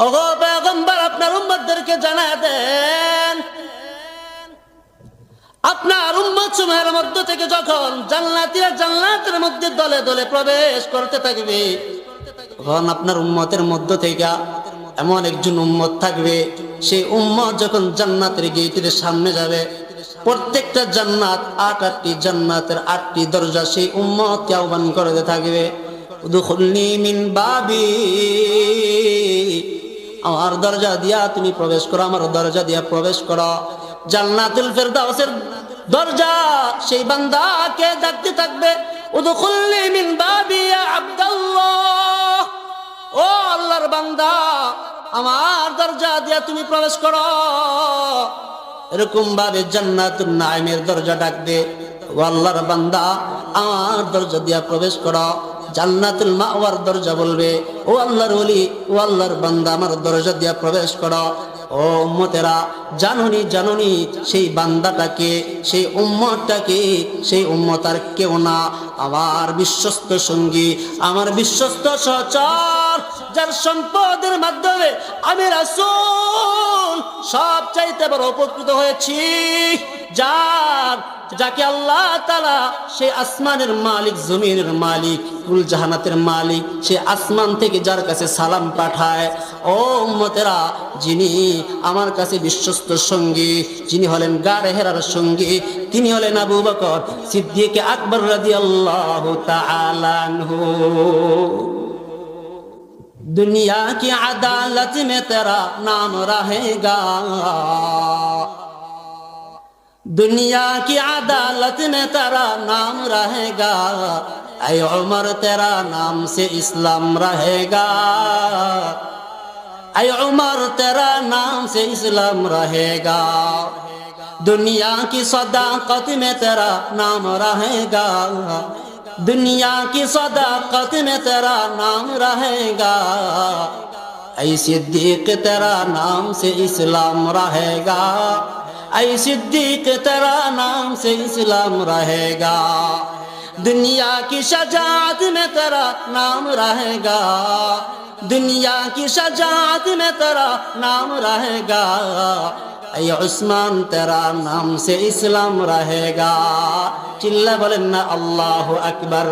ওগো পয়গম্বর, আপনার উম্মতদেরকে জানায় দেন, আপনার উম্মত সমূহের মধ্য থেকে যখন জান্নাতীরা জান্নাতের মধ্যে দলে দলে প্রবেশ করতে থাকবে, তখন আপনার উম্মতের মধ্য থেকে এমন একজন উম্মত থাকবে, সেই উম্মত যখন জান্নাতের গেটের সামনে যাবে, প্রত্যেকটা জান্নাত আটটি জান্নাতের 8টি দরজা সেই উম্মতকে আহ্বান করতে থাকবে, উদখুলনি মিন বাবি, আমার দরজা দিয়া তুমি প্রবেশ করো, আমার দরজা দিয়া প্রবেশ করো। জান্নাতুল ফেরদাউসের দরজা সেই বান্দাকে ডাকতে থাকবে, উদখুলনি মিন বাবি ইয়া আব্দুল্লাহ, ও আল্লাহর বান্দা, আমার দরজা দিয়া তুমি প্রবেশ করো। এরকম ভাবে জান্নাতুন নাঈমের দরজা ডাকবে, ও আল্লাহর বান্দা, আমার দরজা দিয়া প্রবেশ করো। জান্নাতুল মাওয়ার দরজা বলবে, ও আল্লাহর ওলি, ও আল্লাহর বান্দা, আমার দরজা দিয়া প্রবেশ করো। ও উম্মতেরা, জানুনি জানুনি সেই বান্দাটাকে, সেই উম্মতটাকে, সেই উম্মত আর কেউ না, আমার বিশ্বস্ত সঙ্গী, আমার বিশ্বস্ত সহচর, যার সম্পদের মাধ্যমে আমি রাসূল সব চাইতে বড় উপকৃত হয়েছি, যাকে আল্লাহ তাআলা সেই আসমানের মালিক, জমিনের মালিক, কুল জাহানাতের মালিক, সে আসমান থেকে যার কাছে সালাম পাঠায়। ও উম্মতেরা, যিনি আমার কাছে বিশ্বস্ত সঙ্গী, যিনি হলেন গাড়ে হেরার সঙ্গী, তিনি হলেন আবু বকর সিদ্দিক আকবর রাদিয়াল্লাহু তাআলা আনহু। दुनिया की अदालत में तेरा नाम रहेगा, दुनिया की अदालत में तेरा नाम रहेगा, ऐ उमर तेरा नाम से इस्लाम रहेगा, ऐ उमर तेरा नाम से इस्लाम रहेगा, दुनिया की सदाकत में तेरा नाम रहेगा, दुनिया की सदाकत में तेरा नाम रहेगा, ऐ सिद्दीक तेरा नाम से इस्लाम रहेगा, ऐ सिद्दीक तेरा नाम से इस्लाम रहेगा, दुनिया की शजाअत में तेरा नाम रहेगा, दुनिया की शजाअत में तेरा नाम रहेगा, ऐ उस्मान तेरा नाम से इस्लाम रहेगा। चिल्ला बोलें ना अल्लाहु अकबर।